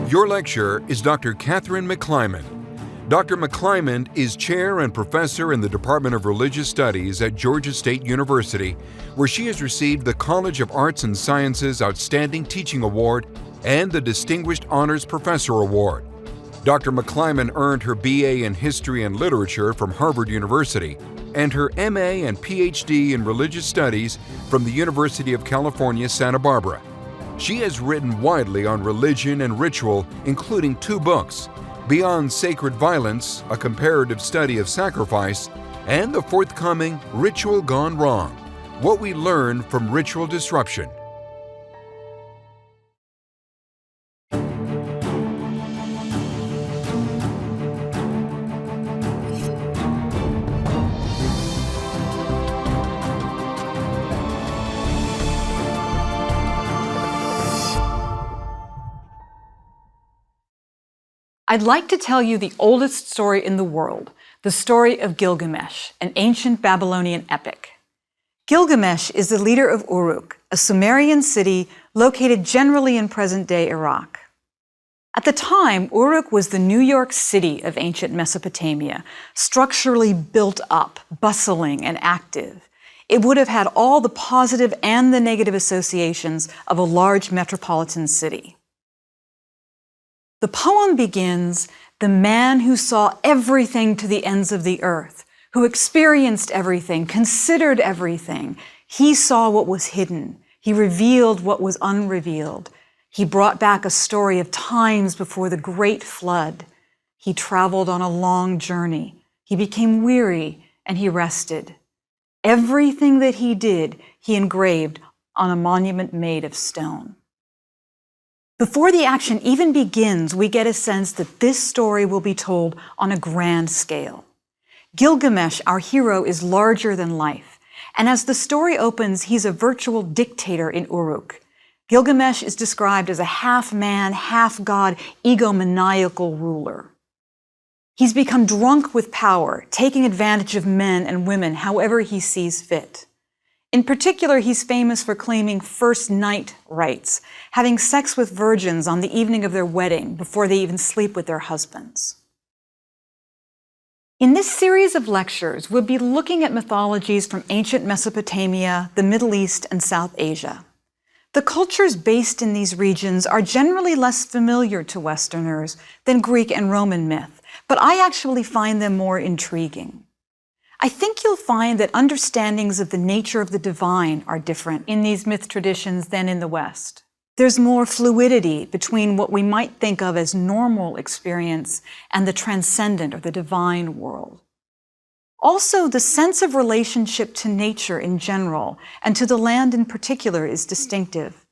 Your lecturer is Dr. Catherine McClymond. Dr. McClymond is chair and professor in the Department of Religious Studies at Georgia State University, where she has received the College of Arts and Sciences Outstanding Teaching Award and the Distinguished Honors Professor Award. Dr. McClymond earned her BA in History and Literature from Harvard University and her MA and PhD in Religious Studies from the University of California, Santa Barbara. She has written widely on religion and ritual, including 2 books, Beyond Sacred Violence, A Comparative Study of Sacrifice, and the forthcoming Ritual Gone Wrong, What We Learn from Ritual Disruption. I'd like to tell you the oldest story in the world, the story of Gilgamesh, an ancient Babylonian epic. Gilgamesh is the leader of Uruk, a Sumerian city located generally in present-day Iraq. At the time, Uruk was the New York City of ancient Mesopotamia, structurally built up, bustling, and active. It would have had all the positive and the negative associations of a large metropolitan city. The poem begins, "The man who saw everything to the ends of the earth, who experienced everything, considered everything. He saw what was hidden. He revealed what was unrevealed. He brought back a story of times before the great flood. He traveled on a long journey. He became weary and he rested. Everything that he did, he engraved on a monument made of stone." Before the action even begins, we get a sense that this story will be told on a grand scale. Gilgamesh, our hero, is larger than life, and as the story opens, he's a virtual dictator in Uruk. Gilgamesh is described as a half-man, half-god, egomaniacal ruler. He's become drunk with power, taking advantage of men and women however he sees fit. In particular, he's famous for claiming first night rights, having sex with virgins on the evening of their wedding before they even sleep with their husbands. In this series of lectures, we'll be looking at mythologies from ancient Mesopotamia, the Middle East, and South Asia. The cultures based in these regions are generally less familiar to Westerners than Greek and Roman myth, but I actually find them more intriguing. I think you'll find that understandings of the nature of the divine are different in these myth traditions than in the West. There's more fluidity between what we might think of as normal experience and the transcendent or the divine world. Also, the sense of relationship to nature in general and to the land in particular is distinctive.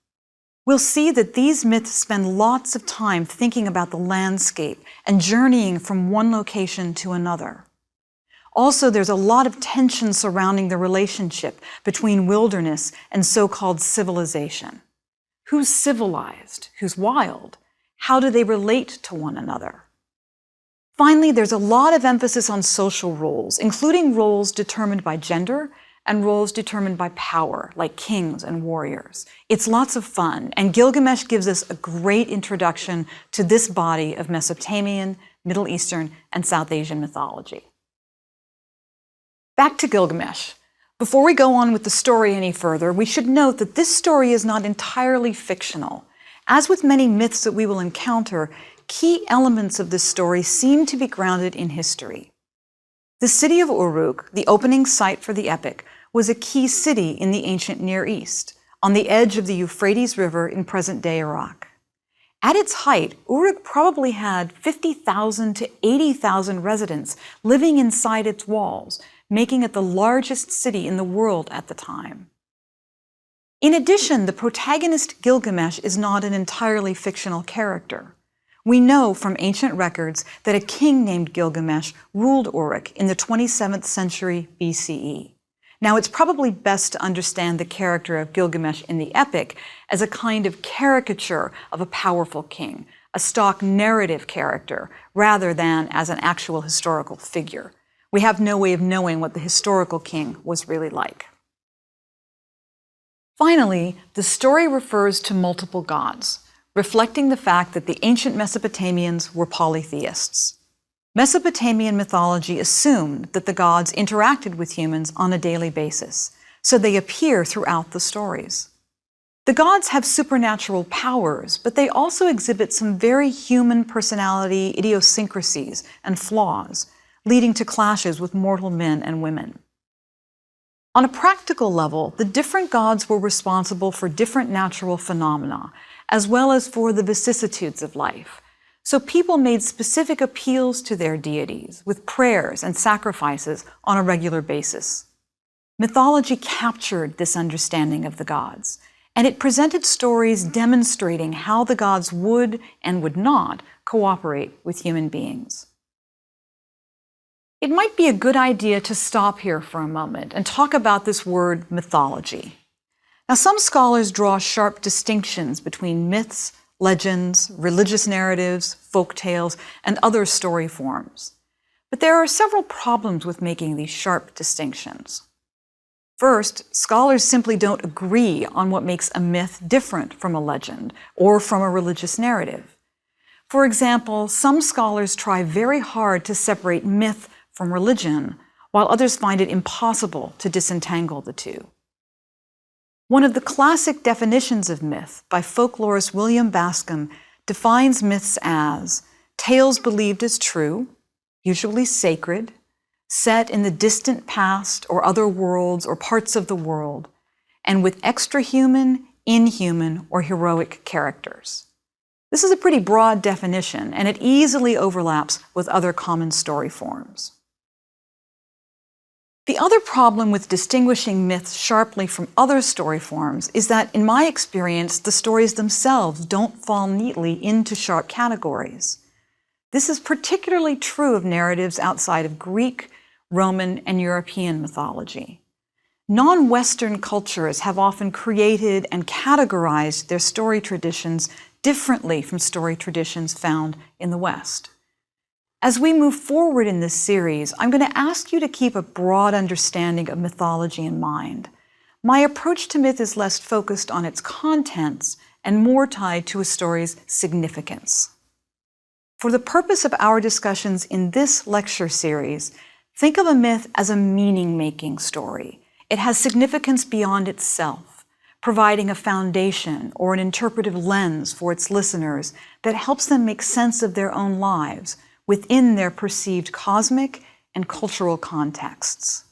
We'll see that these myths spend lots of time thinking about the landscape and journeying from one location to another. Also, there's a lot of tension surrounding the relationship between wilderness and so-called civilization. Who's civilized? Who's wild? How do they relate to one another? Finally, there's a lot of emphasis on social roles, including roles determined by gender and roles determined by power, like kings and warriors. It's lots of fun, and Gilgamesh gives us a great introduction to this body of Mesopotamian, Middle Eastern, and South Asian mythology. Back to Gilgamesh. Before we go on with the story any further, we should note that this story is not entirely fictional. As with many myths that we will encounter, key elements of this story seem to be grounded in history. The city of Uruk, the opening site for the epic, was a key city in the ancient Near East, on the edge of the Euphrates River in present-day Iraq. At its height, Uruk probably had 50,000 to 80,000 residents living inside its walls, making it the largest city in the world at the time. In addition, the protagonist Gilgamesh is not an entirely fictional character. We know from ancient records that a king named Gilgamesh ruled Uruk in the 27th century BCE. Now, it's probably best to understand the character of Gilgamesh in the epic as a kind of caricature of a powerful king, a stock narrative character, rather than as an actual historical figure. We have no way of knowing what the historical king was really like. Finally, the story refers to multiple gods. reflecting the fact that the ancient Mesopotamians were polytheists. Mesopotamian mythology assumed that the gods interacted with humans on a daily basis, so they appear throughout the stories. The gods have supernatural powers, but they also exhibit some very human personality idiosyncrasies and flaws, leading to clashes with mortal men and women. On a practical level, the different gods were responsible for different natural phenomena, as well as for the vicissitudes of life. So people made specific appeals to their deities with prayers and sacrifices on a regular basis. Mythology captured this understanding of the gods, and it presented stories demonstrating how the gods would and would not cooperate with human beings. It might be a good idea to stop here for a moment and talk about this word mythology. Now, some scholars draw sharp distinctions between myths, legends, religious narratives, folk tales, and other story forms. But there are several problems with making these sharp distinctions. First, scholars simply don't agree on what makes a myth different from a legend or from a religious narrative. For example, some scholars try very hard to separate myth from religion, while others find it impossible to disentangle the two. One of the classic definitions of myth by folklorist William Bascom defines myths as tales believed as true, usually sacred, set in the distant past or other worlds or parts of the world, and with extra-human, inhuman, or heroic characters. This is a pretty broad definition, and it easily overlaps with other common story forms. The other problem with distinguishing myths sharply from other story forms is that, in my experience, the stories themselves don't fall neatly into sharp categories. This is particularly true of narratives outside of Greek, Roman, and European mythology. Non-Western cultures have often created and categorized their story traditions differently from story traditions found in the West. As we move forward in this series, I'm going to ask you to keep a broad understanding of mythology in mind. My approach to myth is less focused on its contents and more tied to a story's significance. For the purpose of our discussions in this lecture series, think of a myth as a meaning-making story. It has significance beyond itself, providing a foundation or an interpretive lens for its listeners that helps them make sense of their own lives within their perceived cosmic and cultural contexts.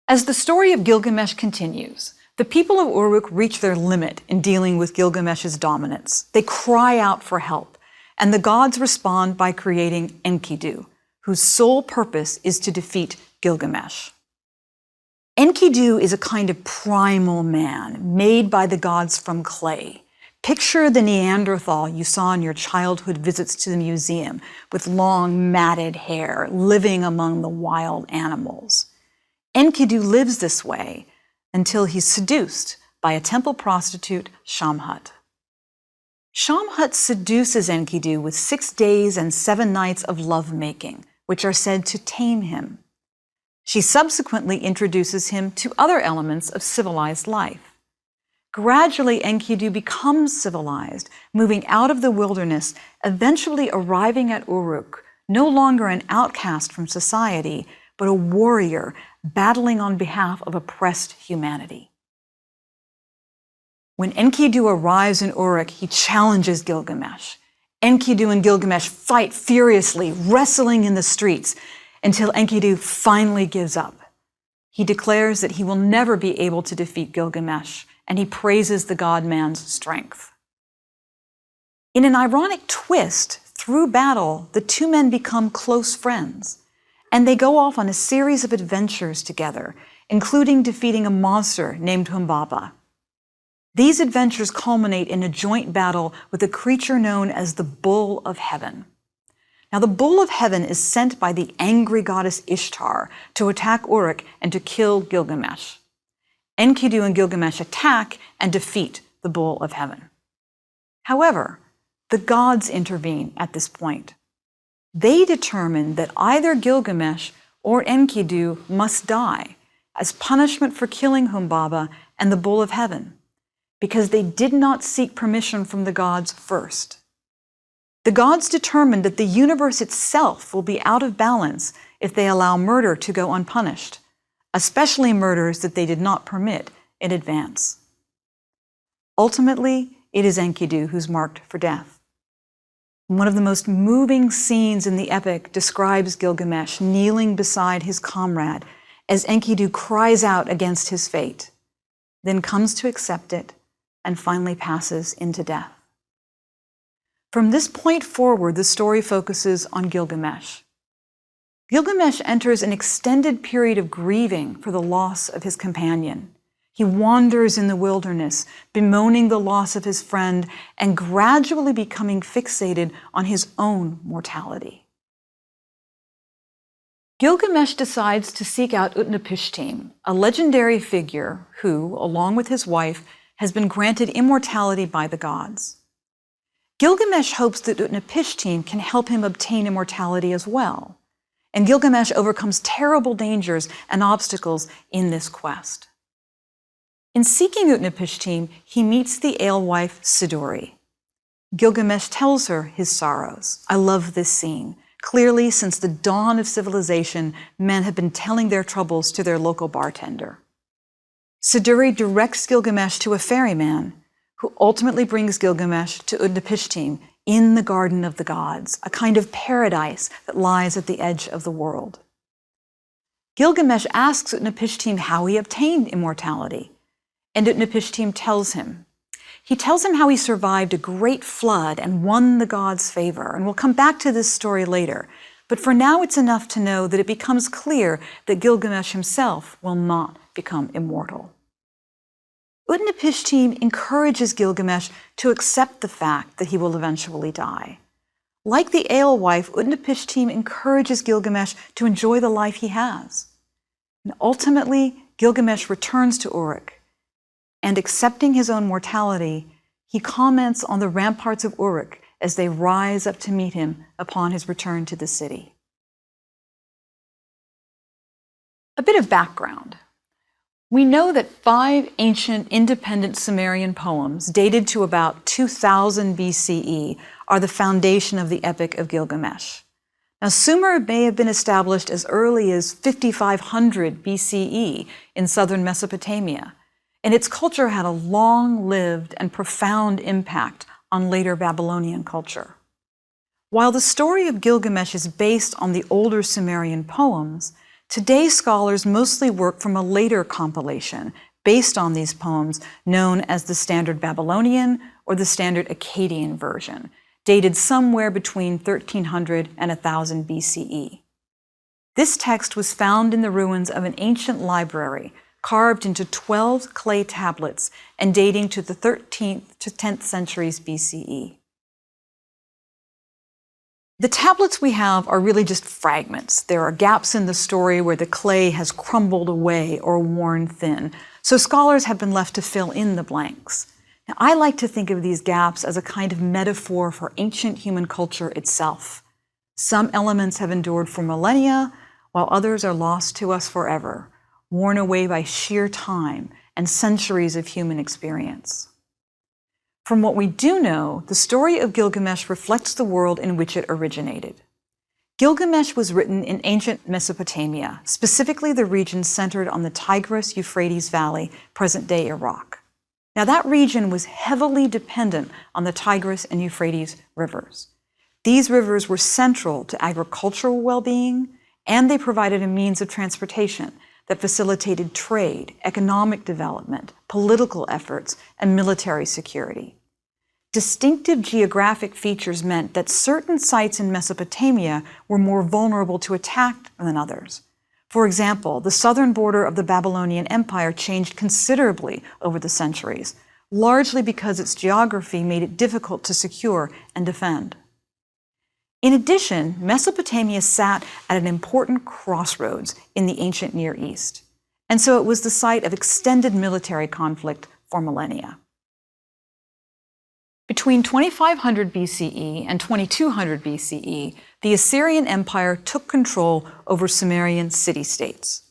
As the story of Gilgamesh continues, the people of Uruk reach their limit in dealing with Gilgamesh's dominance. They cry out for help, and the gods respond by creating Enkidu, whose sole purpose is to defeat Gilgamesh. Enkidu is a kind of primal man made by the gods from clay. Picture the Neanderthal you saw in your childhood visits to the museum, with long, matted hair, living among the wild animals. Enkidu lives this way until he's seduced by a temple prostitute, Shamhat. Shamhat seduces Enkidu with 6 days and 7 nights of lovemaking, which are said to tame him. She subsequently introduces him to other elements of civilized life. Gradually, Enkidu becomes civilized, moving out of the wilderness, eventually arriving at Uruk, no longer an outcast from society, but a warrior battling on behalf of oppressed humanity. When Enkidu arrives in Uruk, he challenges Gilgamesh. Enkidu and Gilgamesh fight furiously, wrestling in the streets, until Enkidu finally gives up. He declares that he will never be able to defeat Gilgamesh, and he praises the god-man's strength. In an ironic twist, through battle, the two men become close friends, and they go off on a series of adventures together, including defeating a monster named Humbaba. These adventures culminate in a joint battle with a creature known as the Bull of Heaven. Now, the Bull of Heaven is sent by the angry goddess Ishtar to attack Uruk and to kill Gilgamesh. Enkidu and Gilgamesh attack and defeat the Bull of Heaven. However, the gods intervene at this point. They determine that either Gilgamesh or Enkidu must die as punishment for killing Humbaba and the Bull of Heaven. because they did not seek permission from the gods first. The gods determined that the universe itself will be out of balance if they allow murder to go unpunished, especially murders that they did not permit in advance. Ultimately, it is Enkidu who's marked for death. One of the most moving scenes in the epic describes Gilgamesh kneeling beside his comrade as Enkidu cries out against his fate, then comes to accept it, and finally passes into death. From this point forward, the story focuses on Gilgamesh. Gilgamesh enters an extended period of grieving for the loss of his companion. He wanders in the wilderness, bemoaning the loss of his friend and gradually becoming fixated on his own mortality. Gilgamesh decides to seek out Utnapishtim, a legendary figure who, along with his wife, has been granted immortality by the gods. Gilgamesh hopes that Utnapishtim can help him obtain immortality as well, and Gilgamesh overcomes terrible dangers and obstacles in this quest. In seeking Utnapishtim, he meets the alewife Siduri. Gilgamesh tells her his sorrows. I love this scene. Clearly, since the dawn of civilization, men have been telling their troubles to their local bartender. Siduri directs Gilgamesh to a ferryman, who ultimately brings Gilgamesh to Utnapishtim in the Garden of the Gods, a kind of paradise that lies at the edge of the world. Gilgamesh asks Utnapishtim how he obtained immortality, and Utnapishtim tells him. He tells him how he survived a great flood and won the gods' favor, and we'll come back to this story later, but for now it's enough to know that it becomes clear that Gilgamesh himself will not become immortal. Utnapishtim encourages Gilgamesh to accept the fact that he will eventually die. Like the alewife, Utnapishtim encourages Gilgamesh to enjoy the life he has. And ultimately, Gilgamesh returns to Uruk, and accepting his own mortality, he comments on the ramparts of Uruk as they rise up to meet him upon his return to the city. A bit of background. We know that 5 ancient independent Sumerian poems dated to about 2000 BCE are the foundation of the Epic of Gilgamesh. Now, Sumer may have been established as early as 5500 BCE in southern Mesopotamia, and its culture had a long-lived and profound impact on later Babylonian culture. While the story of Gilgamesh is based on the older Sumerian poems, today's scholars mostly work from a later compilation based on these poems known as the Standard Babylonian or the Standard Akkadian version, dated somewhere between 1300 and 1000 BCE. This text was found in the ruins of an ancient library carved into 12 clay tablets and dating to the 13th to 10th centuries BCE. The tablets we have are really just fragments. There are gaps in the story where the clay has crumbled away or worn thin, so scholars have been left to fill in the blanks. Now, I like to think of these gaps as a kind of metaphor for ancient human culture itself. Some elements have endured for millennia, while others are lost to us forever, worn away by sheer time and centuries of human experience. From what we do know, the story of Gilgamesh reflects the world in which it originated. Gilgamesh was written in ancient Mesopotamia, specifically the region centered on the Tigris-Euphrates Valley, present-day Iraq. Now, that region was heavily dependent on the Tigris and Euphrates rivers. These rivers were central to agricultural well-being, and they provided a means of transportation that facilitated trade, economic development, political efforts, and military security. Distinctive geographic features meant that certain sites in Mesopotamia were more vulnerable to attack than others. For example, the southern border of the Babylonian Empire changed considerably over the centuries, largely because its geography made it difficult to secure and defend. In addition, Mesopotamia sat at an important crossroads in the ancient Near East, and so it was the site of extended military conflict for millennia. Between 2500 BCE and 2200 BCE, the Assyrian Empire took control over Sumerian city-states.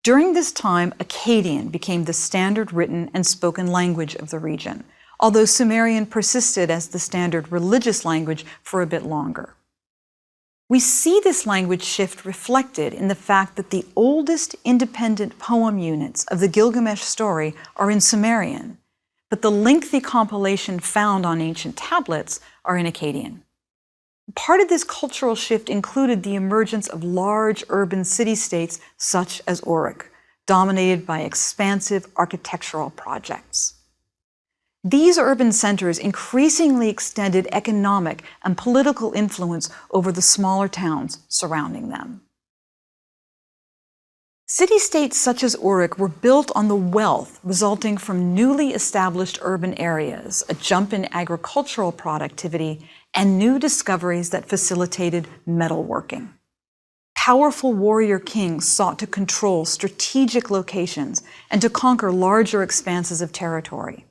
During this time, Akkadian became the standard written and spoken language of the region, although Sumerian persisted as the standard religious language for a bit longer. We see this language shift reflected in the fact that the oldest independent poem units of the Gilgamesh story are in Sumerian, but the lengthy compilation found on ancient tablets are in Akkadian. Part of this cultural shift included the emergence of large urban city-states such as Uruk, dominated by expansive architectural projects. These urban centers increasingly extended economic and political influence over the smaller towns surrounding them. City-states such as Uruk were built on the wealth resulting from newly established urban areas, a jump in agricultural productivity, and new discoveries that facilitated metalworking. Powerful warrior kings sought to control strategic locations and to conquer larger expanses of territory.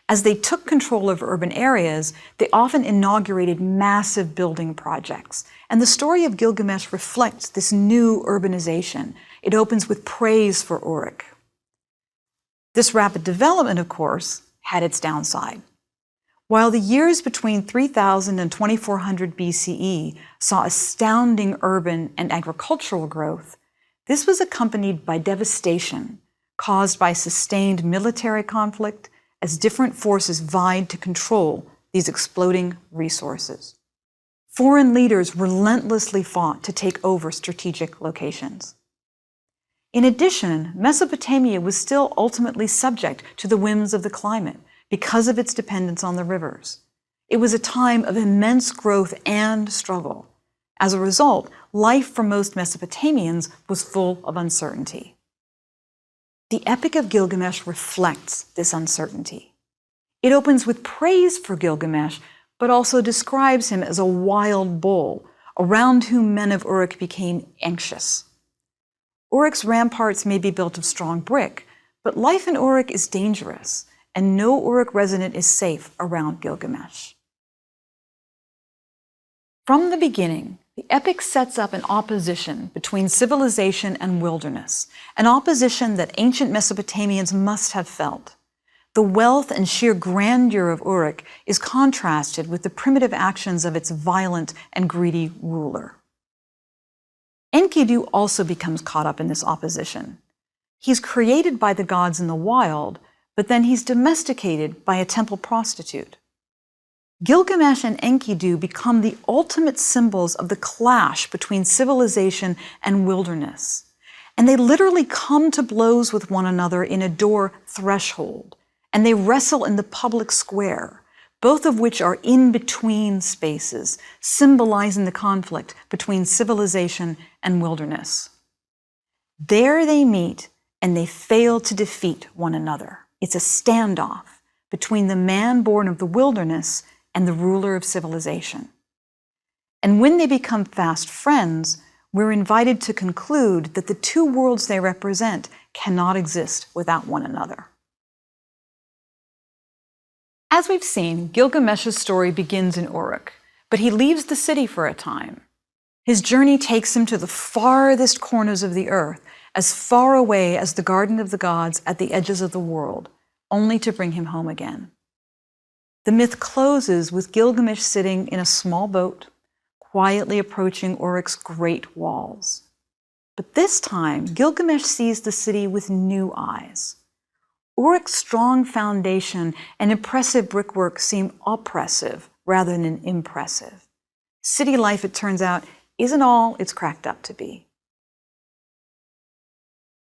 As they took control of urban areas, they often inaugurated massive building projects, and the story of Gilgamesh reflects this new urbanization. It opens with praise for Uruk. This rapid development, of course, had its downside. While the years between 3000 and 2400 BCE saw astounding urban and agricultural growth, this was accompanied by devastation caused by sustained military conflict as different forces vied to control these exploding resources. Foreign leaders relentlessly fought to take over strategic locations. In addition, Mesopotamia was still ultimately subject to the whims of the climate because of its dependence on the rivers. It was a time of immense growth and struggle. As a result, life for most Mesopotamians was full of uncertainty. The Epic of Gilgamesh reflects this uncertainty. It opens with praise for Gilgamesh, but also describes him as a wild bull, around whom men of Uruk became anxious. Uruk's ramparts may be built of strong brick, but life in Uruk is dangerous, and no Uruk resident is safe around Gilgamesh. From the beginning, the epic sets up an opposition between civilization and wilderness, an opposition that ancient Mesopotamians must have felt. The wealth and sheer grandeur of Uruk is contrasted with the primitive actions of its violent and greedy ruler. Enkidu also becomes caught up in this opposition. He's created by the gods in the wild, but then he's domesticated by a temple prostitute. Gilgamesh and Enkidu become the ultimate symbols of the clash between civilization and wilderness. And they literally come to blows with one another in a door threshold, and they wrestle in the public square, both of which are in-between spaces, symbolizing the conflict between civilization and wilderness. There they meet, and they fail to defeat one another. It's a standoff between the man born of the wilderness and the ruler of civilization. And when they become fast friends, we're invited to conclude that the two worlds they represent cannot exist without one another. As we've seen, Gilgamesh's story begins in Uruk, but he leaves the city for a time. His journey takes him to the farthest corners of the earth, as far away as the Garden of the Gods at the edges of the world, only to bring him home again. The myth closes with Gilgamesh sitting in a small boat, quietly approaching Uruk's great walls. But this time, Gilgamesh sees the city with new eyes. Uruk's strong foundation and impressive brickwork seem oppressive rather than impressive. City life, it turns out, isn't all it's cracked up to be.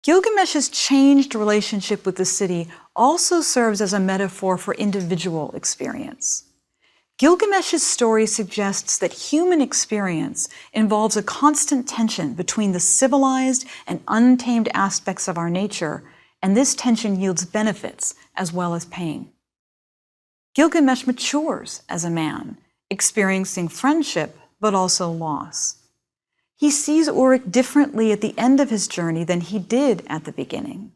Gilgamesh's changed relationship with the city also serves as a metaphor for individual experience. Gilgamesh's story suggests that human experience involves a constant tension between the civilized and untamed aspects of our nature, and this tension yields benefits as well as pain. Gilgamesh matures as a man, experiencing friendship but also loss. He sees Uruk differently at the end of his journey than he did at the beginning.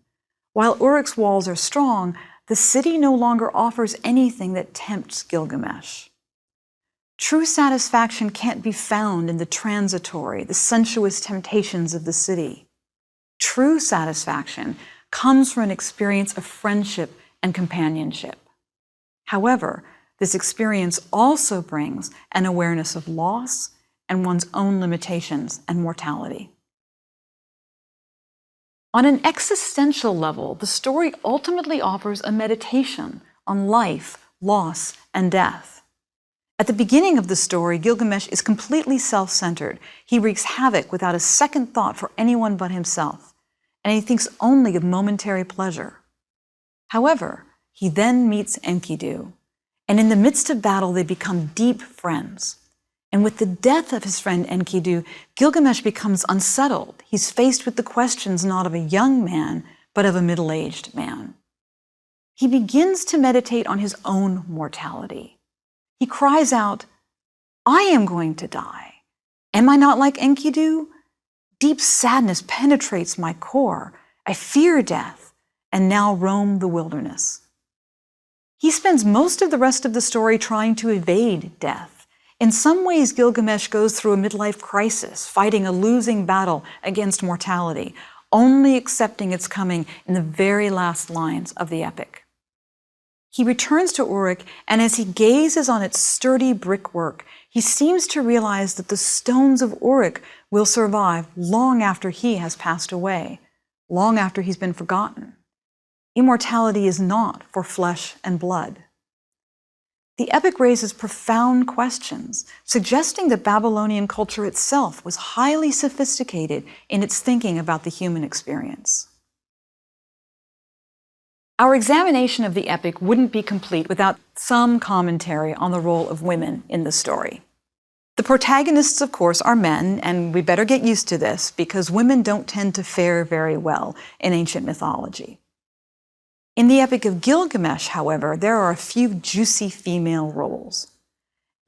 While Uruk's walls are strong, the city no longer offers anything that tempts Gilgamesh. True satisfaction can't be found in the transitory, the sensuous temptations of the city. True satisfaction comes from an experience of friendship and companionship. However, this experience also brings an awareness of loss and one's own limitations and mortality. On an existential level, the story ultimately offers a meditation on life, loss, and death. At the beginning of the story, Gilgamesh is completely self-centered. He wreaks havoc without a second thought for anyone but himself, and he thinks only of momentary pleasure. However, he then meets Enkidu, and in the midst of battle, they become deep friends. And with the death of his friend Enkidu, Gilgamesh becomes unsettled. He's faced with the questions not of a young man, but of a middle-aged man. He begins to meditate on his own mortality. He cries out, "I am going to die. Am I not like Enkidu? Deep sadness penetrates my core. I fear death, and now roam the wilderness." He spends most of the rest of the story trying to evade death. In some ways, Gilgamesh goes through a midlife crisis, fighting a losing battle against mortality, only accepting its coming in the very last lines of the epic. He returns to Uruk, and as he gazes on its sturdy brickwork, he seems to realize that the stones of Uruk will survive long after he has passed away, long after he's been forgotten. Immortality is not for flesh and blood. The epic raises profound questions, suggesting that Babylonian culture itself was highly sophisticated in its thinking about the human experience. Our examination of the epic wouldn't be complete without some commentary on the role of women in the story. The protagonists, of course, are men, and we better get used to this because women don't tend to fare very well in ancient mythology. In the Epic of Gilgamesh, however, there are a few juicy female roles.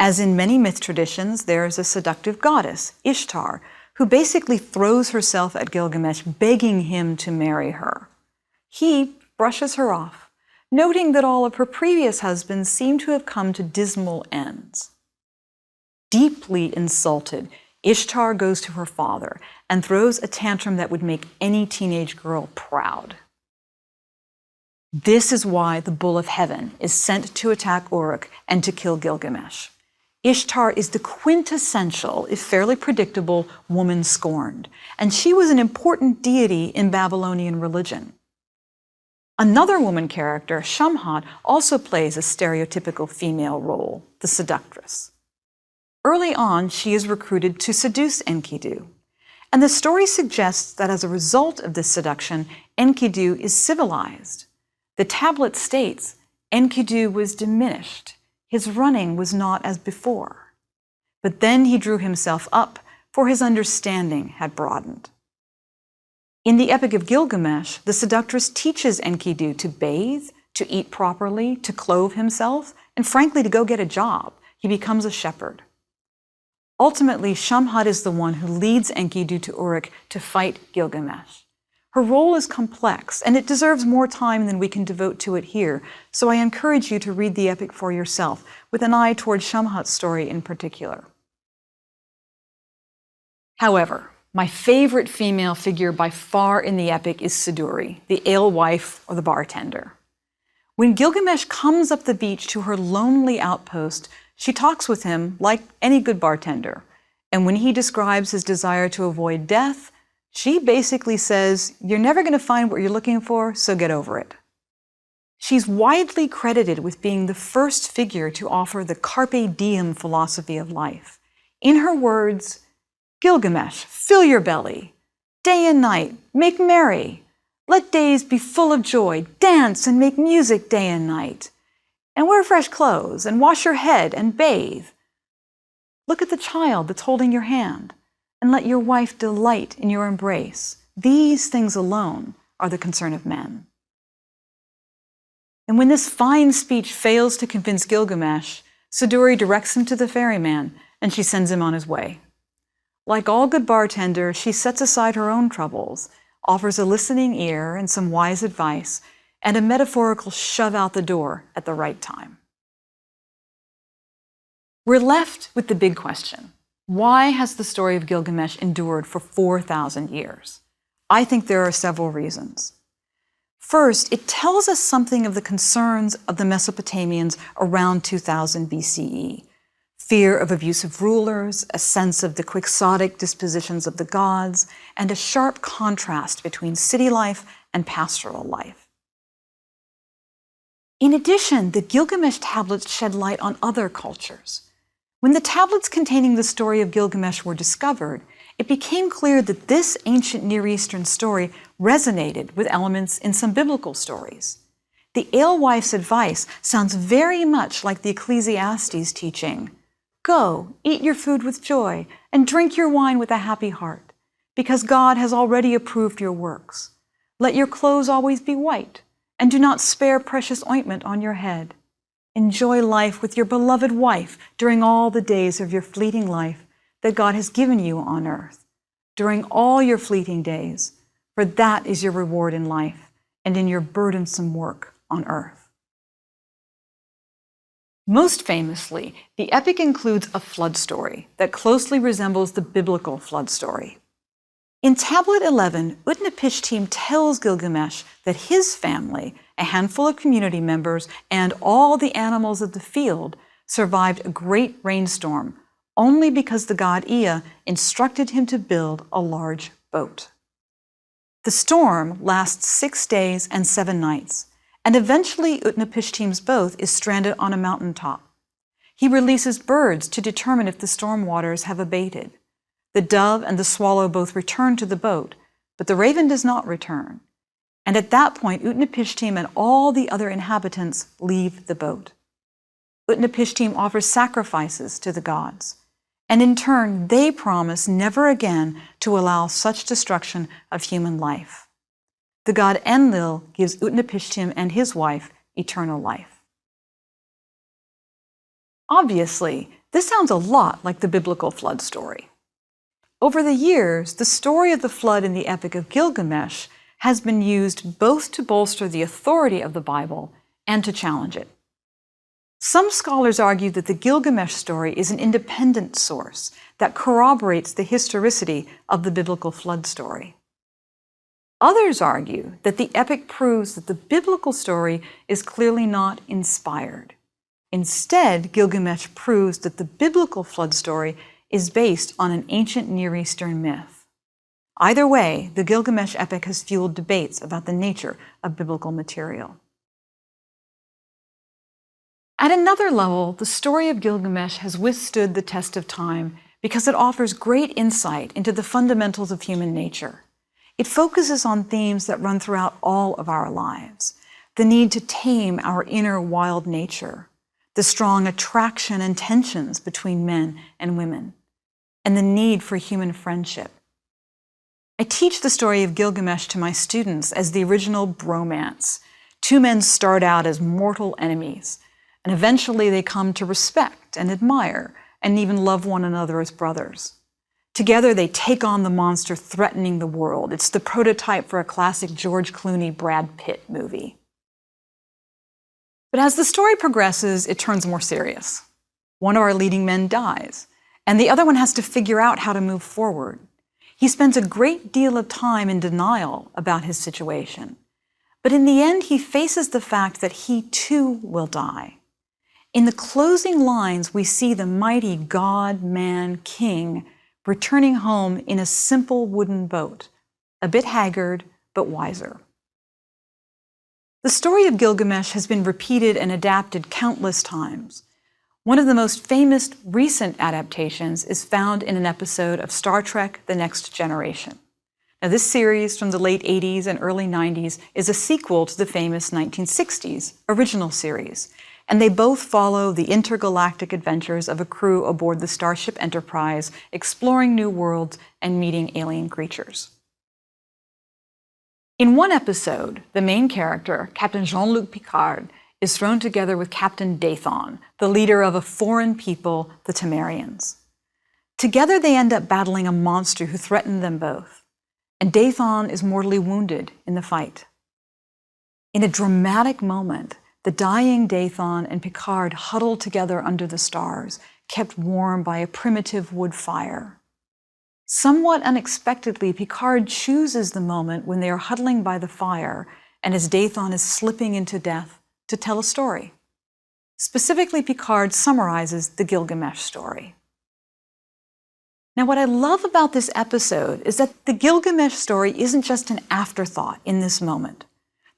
As in many myth traditions, there is a seductive goddess, Ishtar, who basically throws herself at Gilgamesh, begging him to marry her. He brushes her off, noting that all of her previous husbands seem to have come to dismal ends. Deeply insulted, Ishtar goes to her father and throws a tantrum that would make any teenage girl proud. This is why the Bull of Heaven is sent to attack Uruk and to kill Gilgamesh. Ishtar is the quintessential, if fairly predictable, woman scorned, and she was an important deity in Babylonian religion. Another woman character, Shamhat, also plays a stereotypical female role, the seductress. Early on, she is recruited to seduce Enkidu, and the story suggests that as a result of this seduction, Enkidu is civilized. The tablet states, Enkidu was diminished. His running was not as before. But then he drew himself up, for his understanding had broadened. In the Epic of Gilgamesh, the seductress teaches Enkidu to bathe, to eat properly, to clothe himself, and frankly, to go get a job. He becomes a shepherd. Ultimately, Shamhat is the one who leads Enkidu to Uruk to fight Gilgamesh. Her role is complex, and it deserves more time than we can devote to it here, so I encourage you to read the epic for yourself, with an eye toward Shamhat's story in particular. However, my favorite female figure by far in the epic is Siduri, the alewife or the bartender. When Gilgamesh comes up the beach to her lonely outpost, she talks with him like any good bartender, and when he describes his desire to avoid death, she basically says, "You're never going to find what you're looking for, so get over it." She's widely credited with being the first figure to offer the carpe diem philosophy of life. In her words, "Gilgamesh, fill your belly. Day and night, make merry. Let days be full of joy. Dance and make music day and night. And wear fresh clothes and wash your head and bathe. Look at the child that's holding your hand, and let your wife delight in your embrace. These things alone are the concern of men." And when this fine speech fails to convince Gilgamesh, Siduri directs him to the ferryman, and she sends him on his way. Like all good bartenders, she sets aside her own troubles, offers a listening ear and some wise advice, and a metaphorical shove out the door at the right time. We're left with the big question. Why has the story of Gilgamesh endured for 4,000 years? I think there are several reasons. First, it tells us something of the concerns of the Mesopotamians around 2000 BCE. Fear of abusive rulers, a sense of the quixotic dispositions of the gods, and a sharp contrast between city life and pastoral life. In addition, the Gilgamesh tablets shed light on other cultures. When the tablets containing the story of Gilgamesh were discovered, it became clear that this ancient Near Eastern story resonated with elements in some biblical stories. The alewife's advice sounds very much like the Ecclesiastes teaching, "Go, eat your food with joy, and drink your wine with a happy heart, because God has already approved your works. Let your clothes always be white, and do not spare precious ointment on your head. Enjoy life with your beloved wife during all the days of your fleeting life that God has given you on earth, during all your fleeting days, for that is your reward in life and in your burdensome work on earth." Most famously, the epic includes a flood story that closely resembles the biblical flood story. In Tablet 11, Utnapishtim tells Gilgamesh that his family, a handful of community members, and all the animals of the field survived a great rainstorm only because the god Ea instructed him to build a large boat. The storm lasts 6 days and 7 nights, and eventually Utnapishtim's boat is stranded on a mountaintop. He releases birds to determine if the storm waters have abated. The dove and the swallow both return to the boat, but the raven does not return. And at that point, Utnapishtim and all the other inhabitants leave the boat. Utnapishtim offers sacrifices to the gods, and in turn, they promise never again to allow such destruction of human life. The god Enlil gives Utnapishtim and his wife eternal life. Obviously, this sounds a lot like the biblical flood story. Over the years, the story of the flood in the Epic of Gilgamesh has been used both to bolster the authority of the Bible and to challenge it. Some scholars argue that the Gilgamesh story is an independent source that corroborates the historicity of the biblical flood story. Others argue that the epic proves that the biblical story is clearly not inspired. Instead, Gilgamesh proves that the biblical flood story is based on an ancient Near Eastern myth. Either way, the Gilgamesh epic has fueled debates about the nature of biblical material. At another level, the story of Gilgamesh has withstood the test of time because it offers great insight into the fundamentals of human nature. It focuses on themes that run throughout all of our lives: the need to tame our inner wild nature, the strong attraction and tensions between men and women, and the need for human friendship. I teach the story of Gilgamesh to my students as the original bromance. Two men start out as mortal enemies, and eventually they come to respect and admire and even love one another as brothers. Together they take on the monster threatening the world. It's the prototype for a classic George Clooney, Brad Pitt movie. But as the story progresses, it turns more serious. One of our leading men dies, and the other one has to figure out how to move forward. He spends a great deal of time in denial about his situation, but in the end he faces the fact that he too will die. In the closing lines, we see the mighty god, man, king returning home in a simple wooden boat, a bit haggard, but wiser. The story of Gilgamesh has been repeated and adapted countless times. One of the most famous recent adaptations is found in an episode of Star Trek: The Next Generation. Now, this series from the late 80s and early 90s is a sequel to the famous 1960s original series, and they both follow the intergalactic adventures of a crew aboard the Starship Enterprise, exploring new worlds and meeting alien creatures. In one episode, the main character, Captain Jean-Luc Picard, is thrown together with Captain Dathon, the leader of a foreign people, the Temerians. Together they end up battling a monster who threatened them both, and Dathon is mortally wounded in the fight. In a dramatic moment, the dying Dathon and Picard huddle together under the stars, kept warm by a primitive wood fire. Somewhat unexpectedly, Picard chooses the moment when they are huddling by the fire and as Dathon is slipping into death to tell a story. Specifically, Picard summarizes the Gilgamesh story. Now, what I love about this episode is that the Gilgamesh story isn't just an afterthought in this moment.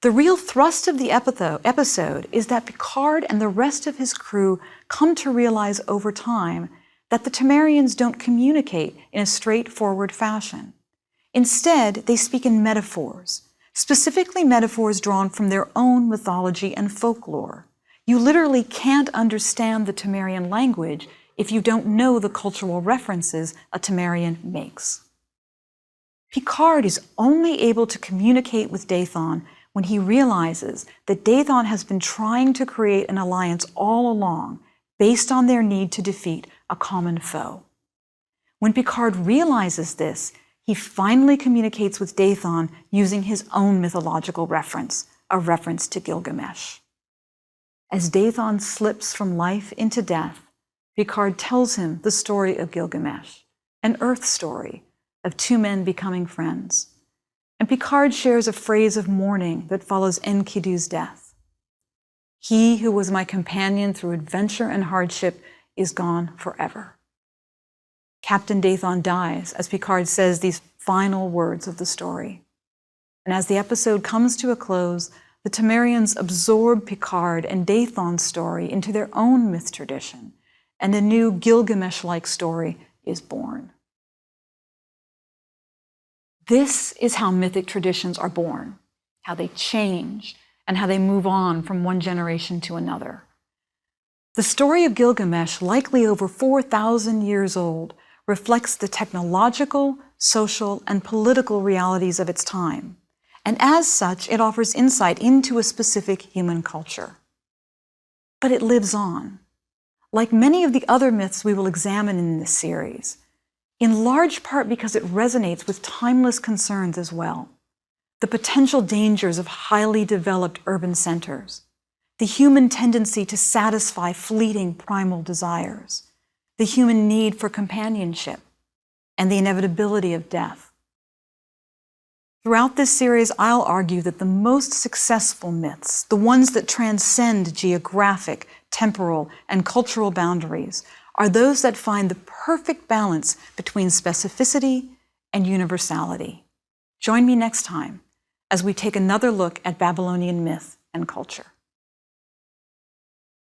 The real thrust of the episode is that Picard and the rest of his crew come to realize over time that the Temerians don't communicate in a straightforward fashion. Instead, they speak in metaphors, specifically metaphors drawn from their own mythology and folklore. You literally can't understand the Temerian language if you don't know the cultural references a Temerian makes. Picard is only able to communicate with Dathon when he realizes that Dathon has been trying to create an alliance all along based on their need to defeat a common foe. When Picard realizes this, he finally communicates with Dathon using his own mythological reference, a reference to Gilgamesh. As Dathon slips from life into death, Picard tells him the story of Gilgamesh, an Earth story of two men becoming friends. And Picard shares a phrase of mourning that follows Enkidu's death. He who was my companion through adventure and hardship is gone forever. Captain Dathon dies as Picard says these final words of the story. And as the episode comes to a close, the Temerians absorb Picard and Dathon's story into their own myth tradition, and a new Gilgamesh-like story is born. This is how mythic traditions are born, how they change, and how they move on from one generation to another. The story of Gilgamesh, likely over 4,000 years old, reflects the technological, social, and political realities of its time. And as such, it offers insight into a specific human culture. But it lives on. Like many of the other myths we will examine in this series, in large part because it resonates with timeless concerns as well. The potential dangers of highly developed urban centers, the human tendency to satisfy fleeting primal desires, the human need for companionship, and the inevitability of death. Throughout this series, I'll argue that the most successful myths, the ones that transcend geographic, temporal, and cultural boundaries, are those that find the perfect balance between specificity and universality. Join me next time as we take another look at Babylonian myth and culture.